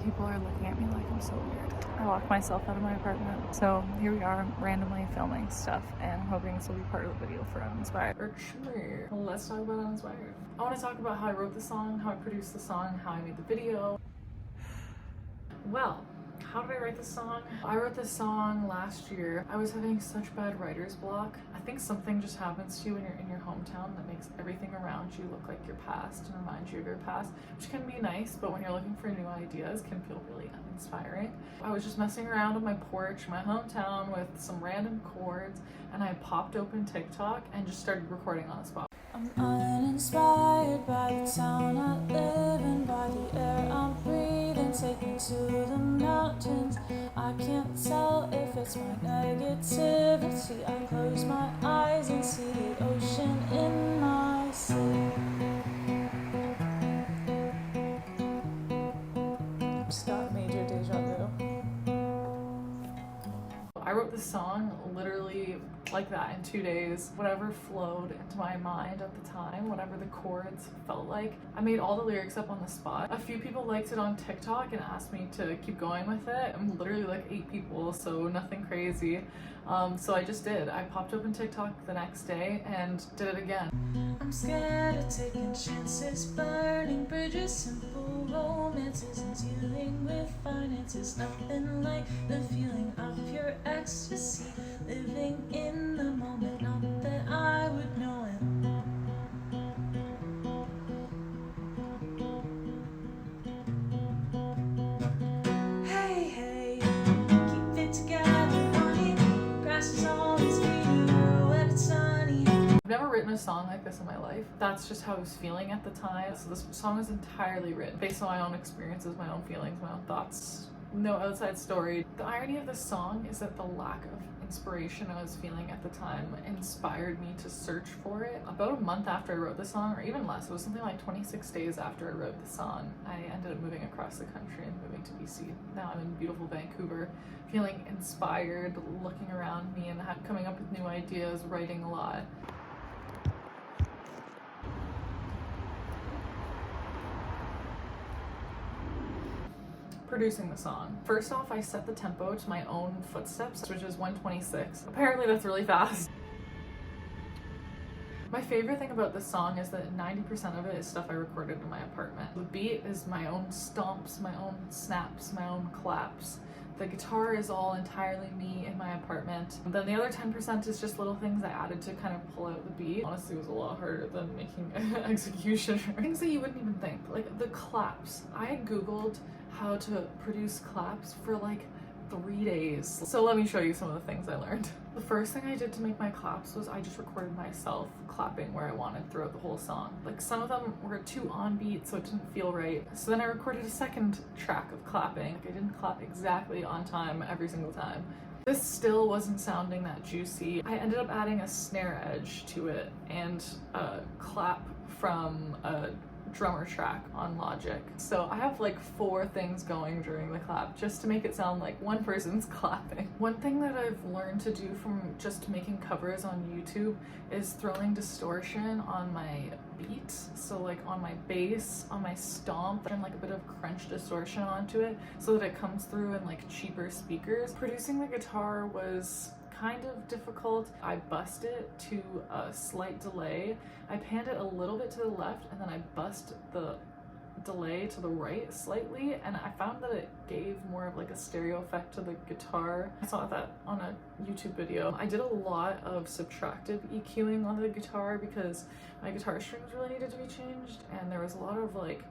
People are looking at me like I'm so weird. I locked myself out of my apartment. So here we are randomly filming stuff and I'm hoping this will be part of the video for Uninspired. Let's talk about Uninspired. I want to talk about how I wrote the song, how I produced the song, how I made the video. Well, how did I write this song? I wrote this song last year. I was having such bad writer's block. I think something just happens to you when you're in your hometown that makes everything around you look like your past and reminds you of your past, which can be nice, but when you're looking for new ideas, can feel really uninspiring. I was just messing around on my porch, my hometown, with some random chords, and I popped open TikTok and just started recording on the spot. I'm uninspired by the town I live in, by the air I'm breathing. Take me to the mountains. I can't tell if it's my negativity. I close my eyes and see the ocean in my sleep. Just got major deja vu. I wrote this song literally like that in 2 days. Whatever flowed into my mind at the time, whatever the chords felt like. I made all the lyrics up on the spot. A few people liked it on TikTok and asked me to keep going with it. I'm literally like 8 people, so nothing crazy. So I just did. I popped open TikTok the next day and did it again. I'm scared of taking chances, burning bridges, simple romances, and dealing with finances. Nothing like the feeling of pure ecstasy, living in the moment, not that I would know it. Hey, hey, keep it together, honey. Grass is always greener when it's sunny. I've never written a song like this in my life. That's just how I was feeling at the time. So this song is entirely written based on my own experiences, my own feelings, my own thoughts. No outside story. The irony of this song is that the lack of inspiration I was feeling at the time inspired me to search for it. About a month after I wrote the song, or even less, it was something like 26 days after I wrote the song, I ended up moving across the country and moving to BC. Now I'm in beautiful Vancouver, feeling inspired, looking around me and coming up with new ideas, writing a lot. Producing the song. First off, I set the tempo to my own footsteps, which is 126. Apparently that's really fast. My favorite thing about this song is that 90% of it is stuff I recorded in my apartment. The beat is my own stomps, my own snaps, my own claps. The guitar is all entirely me in my apartment. Then the other 10% is just little things I added to kind of pull out the beat. Honestly, it was a lot harder than making execution. Things that you wouldn't even think, like the claps. I googled how to produce claps for like 3 days. So let me show you some of the things I learned. The first thing I did to make my claps was I just recorded myself clapping where I wanted throughout the whole song. Like some of them were too on beat, so it didn't feel right. So then I recorded a second track of clapping. I didn't clap exactly on time every single time. This still wasn't sounding that juicy. I ended up adding a snare edge to it and a clap from a drummer track on Logic. So I have like 4 things going during the clap just to make it sound like one person's clapping. One thing that I've learned to do from just making covers on YouTube is throwing distortion on my beats. So like on my bass, on my stomp, and like a bit of crunch distortion onto it so that it comes through in like cheaper speakers. Producing the guitar was kind of difficult. I bussed it to a slight delay. I panned it a little bit to the left and then I bussed the delay to the right slightly, and I found that it gave more of like a stereo effect to the guitar. I saw that on a YouTube video. I did a lot of subtractive EQing on the guitar because my guitar strings really needed to be changed, and there was a lot of like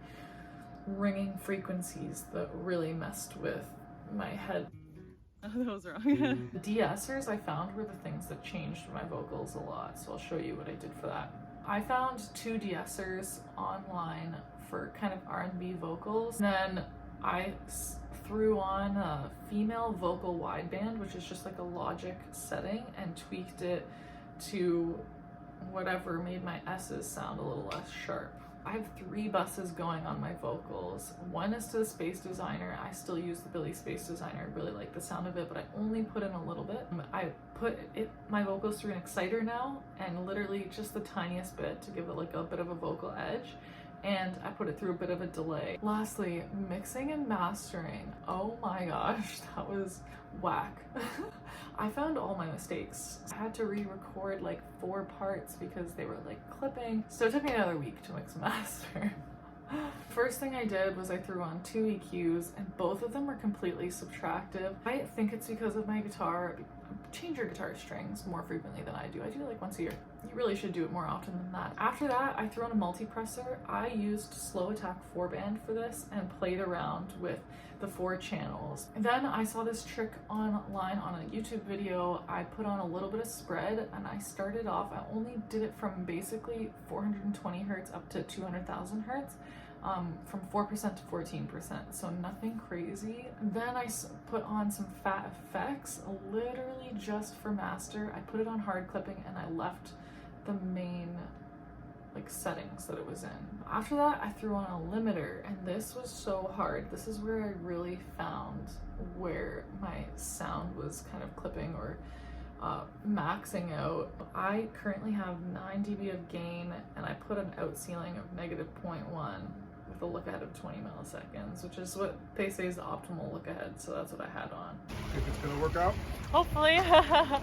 ringing frequencies that really messed with my head. Oh, that was wrong. The de-essers I found were the things that changed my vocals a lot, so I'll show you what I did for that. I found 2 de-essers online for kind of R&B vocals. Then I threw on a female vocal wideband, which is just like a Logic setting, and tweaked it to whatever made my S's sound a little less sharp. I have 3 buses going on my vocals. One is to the Space Designer. I still use the Billy Space Designer. I really like the sound of it, but I only put in a little bit. I put my vocals through an exciter now, and literally just the tiniest bit to give it like a bit of a vocal edge. and I put it through a bit of a delay. Lastly, mixing and mastering. Oh my gosh, that was whack. I found all my mistakes. I had to re-record like 4 parts because they were like clipping. So it took me another week to mix and master. First thing I did was I threw on 2 EQs and both of them were completely subtractive. I think it's because of my guitar. Change your guitar strings more frequently than I do. I do it like once a year. You really should do it more often than that. After that, I threw on a multipressor. I used Slow Attack 4-band for this and played around with the 4 channels. And then I saw this trick online on a YouTube video. I put on a little bit of spread and I started off, I only did it from basically 420 hertz up to 200,000 hertz. From 4% to 14%, so nothing crazy. Then I put on some fat effects, literally just for master. I put it on hard clipping and I left the main like settings that it was in. After that, I threw on a limiter, and this was so hard. This is where I really found where my sound was kind of clipping or maxing out. I currently have 9 dB of gain, and I put an out ceiling of -0.1 with a look ahead of 20 milliseconds, which is what they say is the optimal look ahead, so that's what I had on. Think it's gonna work out? Hopefully.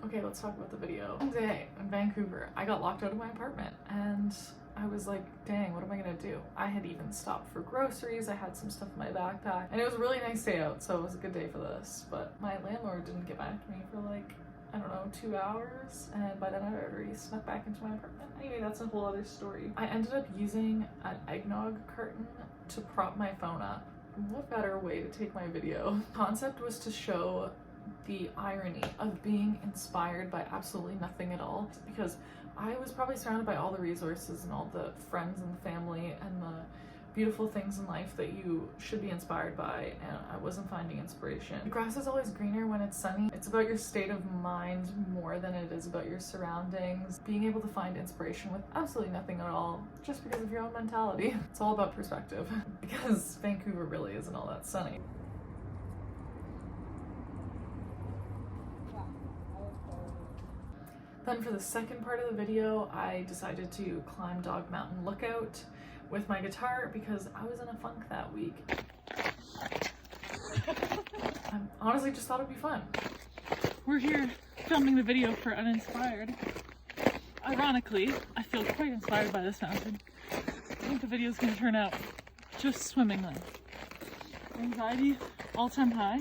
Okay, let's talk about the video. One day in Vancouver, I got locked out of my apartment and I was like, dang, what am I gonna do? I had even stopped for groceries, I had some stuff in my backpack, and it was a really nice day out, so it was a good day for this, but my landlord didn't get back to me for like, I don't know, 2 hours, and by then I had already snuck back into my apartment. Anyway, that's a whole other story. I ended up using an eggnog carton to prop my phone up. What better way to take my video? The concept was to show the irony of being inspired by absolutely nothing at all, because I was probably surrounded by all the resources and all the friends and family and the beautiful things in life that you should be inspired by, and I wasn't finding inspiration. The grass is always greener when it's sunny. It's about your state of mind more than it is about your surroundings. Being able to find inspiration with absolutely nothing at all, just because of your own mentality. It's all about perspective, because Vancouver really isn't all that sunny. Then for the second part of the video, I decided to climb Dog Mountain Lookout with my guitar because I was in a funk that week. I honestly just thought it'd be fun. We're here filming the video for Uninspired. Ironically, I feel quite inspired by this mountain. I think the video's gonna turn out just swimmingly. Anxiety, all-time high.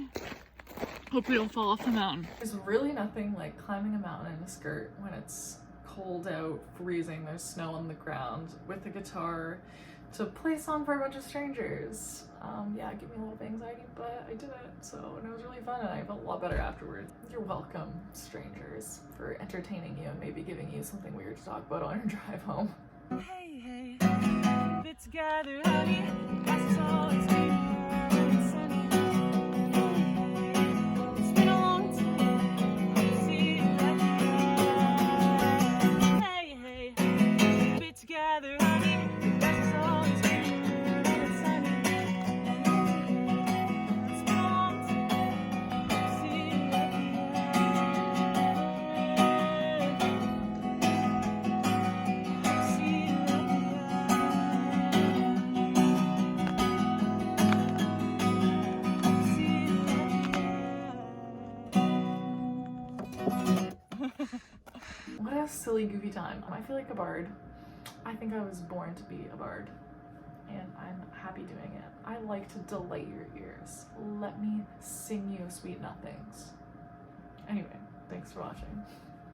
Hope we don't fall off the mountain. There's really nothing like climbing a mountain in a skirt when it's cold out, freezing, there's snow on the ground, with a guitar to play a song for a bunch of strangers. Yeah, it gave me a little bit of anxiety, but I did it, and it was really fun, and I felt a lot better afterwards. You're welcome, strangers, for entertaining you and maybe giving you something weird to talk about on your drive home. Hey, hey, bit together, honey. That's all it's been. It's sunny. It's been a long time. I see you like that. Hey, hey, bit together, honey. That's all it's been. It's sunny. It's been a long time. I see you like that. I see you What a silly, goofy time. I feel like a bard. I think I was born to be a bard, and I'm happy doing it. I like to delight your ears. Let me sing you sweet nothings. Anyway, thanks for watching.